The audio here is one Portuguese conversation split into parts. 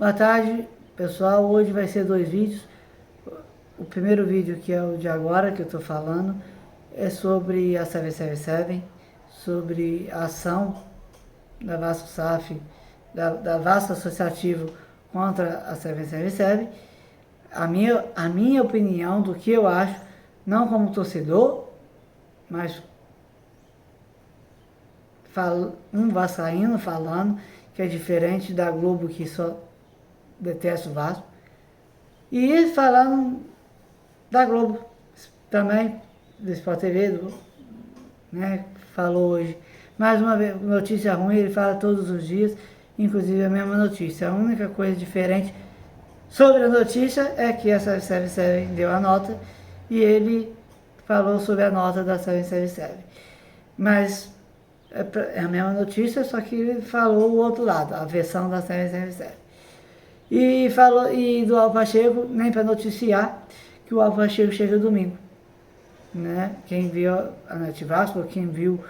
Boa tarde, pessoal. Hoje vai ser 2 vídeos. O primeiro vídeo, que é o de agora, que eu estou falando, é sobre a 777, sobre a ação da Vasco SAF, da Vasco Associativo contra a 777. A minha opinião do que eu acho, não como torcedor, mas um vascaíno falando, que é diferente da Globo, que só detesta o Vasco. E falando da Globo também, do Sport TV, né, falou hoje. Mais uma vez, notícia ruim, ele fala todos os dias, inclusive a mesma notícia. A única coisa diferente sobre a notícia é que a 777 deu a nota e ele falou sobre a nota da 777. Mas é a mesma notícia, só que ele falou o outro lado, a versão da 777. E do Alvo Pacheco, nem para noticiar, que o Alvo Pacheco chega domingo. Né? Quem viu a Net Vasco, quem viu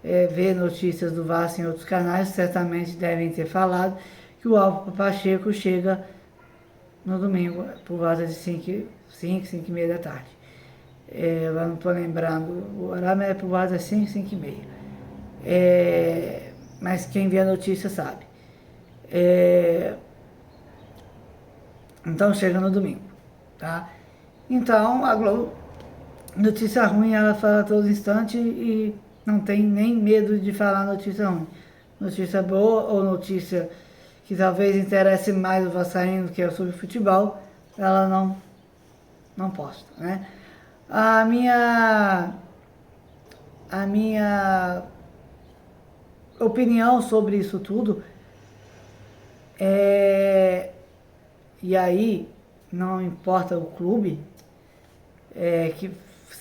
ver notícias do Vasco em outros canais, certamente devem ter falado que o Alvo Pacheco chega no domingo, por volta de 5 e meia da tarde. Eu não estou lembrando o horário, mas é por volta de 5, 5 e meia. Mas quem vê a notícia sabe. Então chega no domingo, tá? Então a Globo, notícia ruim, ela fala a todo instante e não tem nem medo de falar notícia ruim. Notícia boa ou notícia que talvez interesse mais o vascaíno, que é sobre futebol, ela não posta, né? A minha opinião sobre isso tudo é... E aí, não importa o clube, que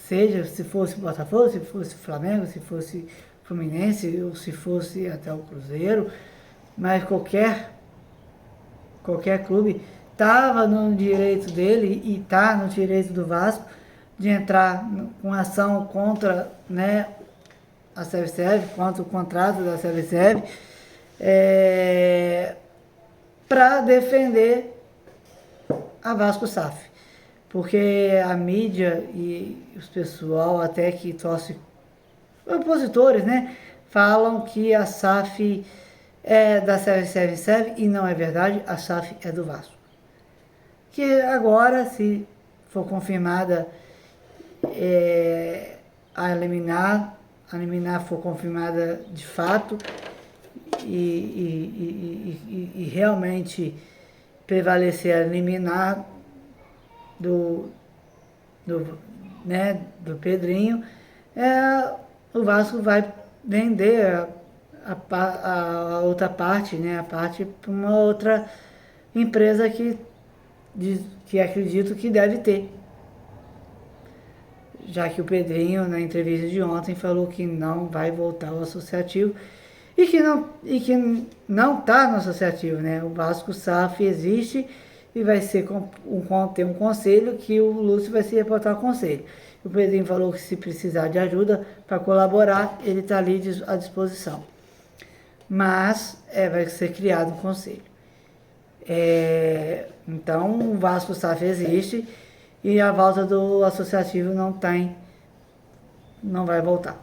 seja, se fosse Botafogo, se fosse Flamengo, se fosse Fluminense, ou se fosse até o Cruzeiro, mas qualquer clube estava no direito dele e está no direito do Vasco de entrar com ação contra, né, a CBCF, contra o contrato da CBCF, para defender a Vasco SAF. Porque a mídia e os pessoal até que torce, opositores, né, falam que a SAF é da 777 e não é verdade, a SAF é do Vasco. Que agora, se for confirmada a liminar for confirmada de fato e realmente prevalecer a liminar do Pedrinho, o Vasco vai vender a outra parte, né, a parte para uma outra empresa que acredito que deve ter. Já que o Pedrinho, na entrevista de ontem, falou que não vai voltar ao associativo e que não está no associativo, né? O Vasco SAF existe e vai ter um conselho que o Lúcio vai se reportar ao conselho. O Pedrinho falou que se precisar de ajuda para colaborar, ele está ali à disposição. Mas vai ser criado um conselho. Então o Vasco SAF existe e a volta do associativo não vai voltar.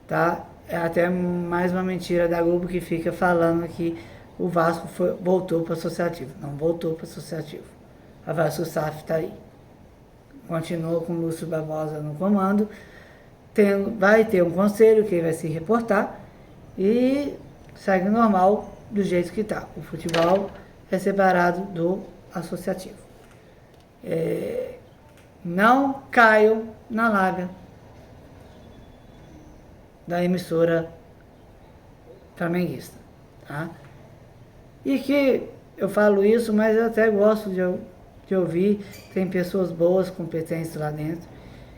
Tá? É até mais uma mentira da Globo que fica falando que o Vasco voltou para o associativo. Não voltou para o associativo. A Vasco SAF está aí. Continua com o Lúcio Barbosa no comando. Vai ter um conselho que vai se reportar e segue normal do jeito que está. O futebol é separado do associativo. Não caiam na lábia da emissora flamenguista, tá? E que eu falo isso, mas eu até gosto de ouvir, tem pessoas boas, competentes lá dentro,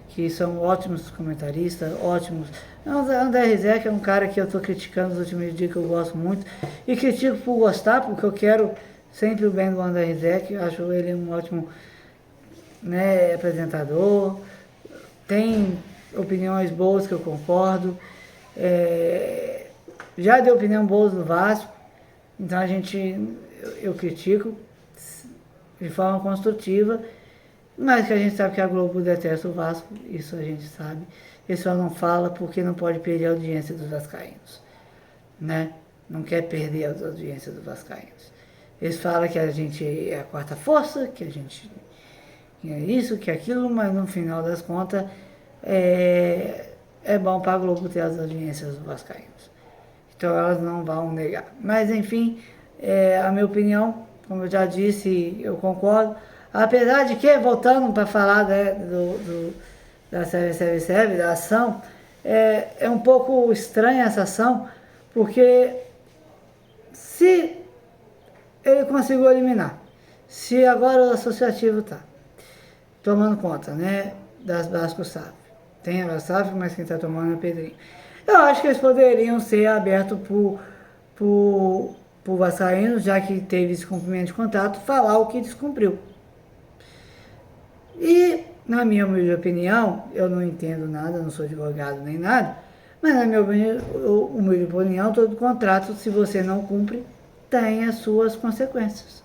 que são ótimos comentaristas, ótimos. André Rizek é um cara que eu estou criticando nos últimos dias, que eu gosto muito, e critico por gostar, porque eu quero sempre o bem do André Rizek, eu acho ele um ótimo, né, apresentador, tem opiniões boas que eu concordo, já deu opinião boa do Vasco, então eu critico de forma construtiva, mas que a gente sabe que a Globo detesta o Vasco, isso a gente sabe. Ele só não fala porque não pode perder a audiência dos vascaínos, né? Não quer perder a audiência dos vascaínos. Eles falam que a gente é a quarta força, que a gente é isso, que é aquilo, mas no final das contas é bom para a Globo ter as audiências dos vascaínos. Então elas não vão negar. Mas enfim, a minha opinião, como eu já disse, eu concordo. Apesar de que, voltando para falar, né, da Serve, da ação, é um pouco estranha essa ação, porque se ele conseguiu eliminar, se agora o associativo está tomando conta, né, das Vasco SAF, tem a SAF, mas quem está tomando é o Pedrinho. Eu acho que eles poderiam ser abertos por vascaínos, já que teve esse cumprimento de contrato, falar o que descumpriu. E, na minha humilde opinião, eu não entendo nada, não sou advogado nem nada, mas na minha humilde opinião, todo contrato, se você não cumpre, tem as suas consequências.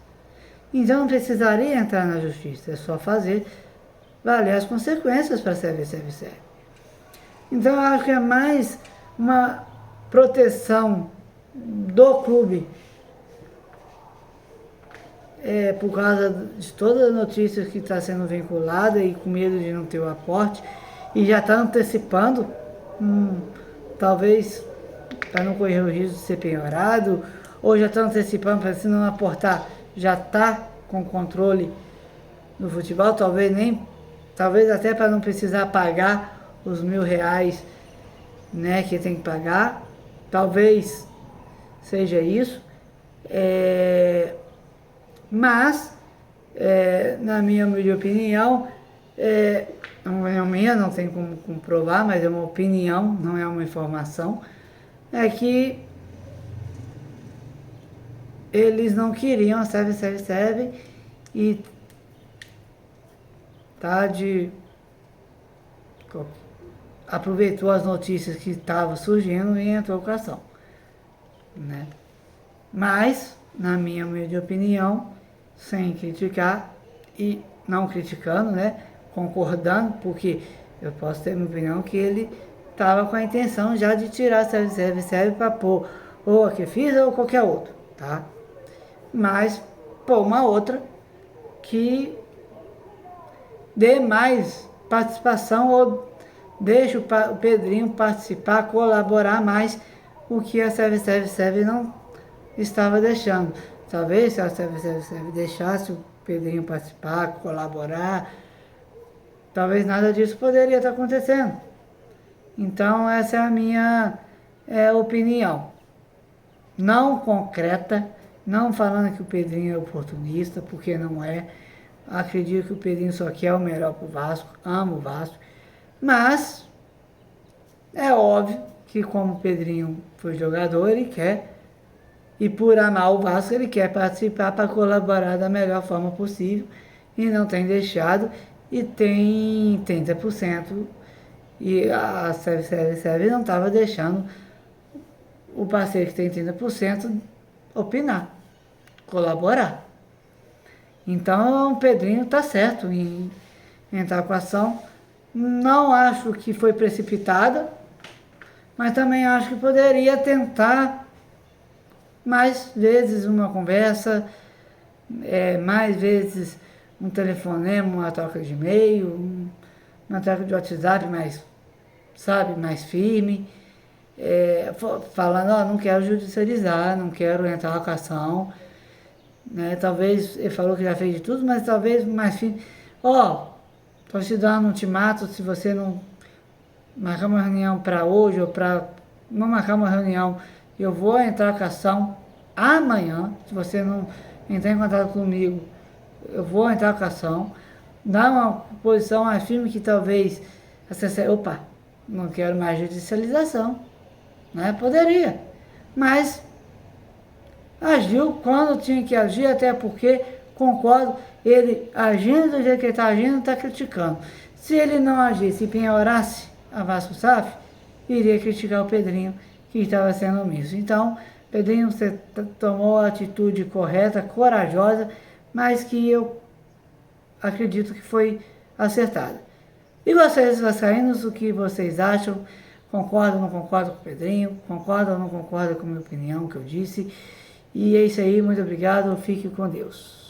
Então não precisaria entrar na justiça, é só fazer valer as consequências para a Serve. Então eu acho que é mais uma proteção do clube, por causa de todas as notícias que está sendo vinculada e com medo de não ter o aporte, e já está antecipando, talvez para não correr o risco de ser penhorado, ou já está antecipando para se não aportar, já está com controle no futebol, talvez até para não precisar pagar os R$1.000, né, que tem que pagar, talvez seja isso, mas, na minha humilde opinião, não tem como comprovar, mas é uma opinião, não é uma informação, é que eles não queriam a Serve e aproveitou as notícias que estavam surgindo e entrou com a ação, né? Mas, na minha humilde opinião, sem criticar e não criticando, né? Concordando, porque eu posso ter minha opinião que ele estava com a intenção já de tirar a Serve para pôr ou a Crefisa ou qualquer outro, tá? Mas pôr uma outra que dê mais participação ou deixe o Pedrinho participar, colaborar mais, o que a Serve não estava deixando. Talvez se a Serve deixasse o Pedrinho participar, colaborar, talvez nada disso poderia estar acontecendo. Então essa é a minha opinião. Não concreta, não falando que o Pedrinho é oportunista, porque não é. Acredito que o Pedrinho só quer o melhor para o Vasco, ama o Vasco. Mas é óbvio que como o Pedrinho foi jogador, ele quer, e por amar o Vasco, ele quer participar para colaborar da melhor forma possível, e não tem deixado, e tem 30%, e a Serve não estava deixando o parceiro que tem 30% opinar, colaborar. Então o Pedrinho está certo em entrar com a ação. Não acho que foi precipitada, mas também acho que poderia tentar mais vezes uma conversa, mais vezes um telefonema, uma troca de e-mail, uma troca de WhatsApp mais firme, falando, não quero judicializar, não quero entrar com a ação, né? Talvez, ele falou que já fez de tudo, mas talvez mais firme, estou te dando um ultimato, se você não marcar uma reunião para hoje ou para não marcar uma reunião, eu vou entrar com a ação amanhã, se você não entrar em contato comigo, eu vou entrar com a ação, dar uma posição mais firme que talvez não quero mais judicialização, né? Poderia, mas agiu quando tinha que agir, até porque, concordo, ele agindo do jeito que ele está agindo, está criticando. Se ele não agisse e penhorasse a Vasco SAF, iria criticar o Pedrinho, que estava sendo omisso. Então, Pedrinho, você tomou a atitude correta, corajosa, mas que eu acredito que foi acertada. E vocês, vascaínos, o que vocês acham? Concordam ou não concordam com o Pedrinho? Concordam ou não concordam com a minha opinião que eu disse? E é isso aí, muito obrigado, fique com Deus.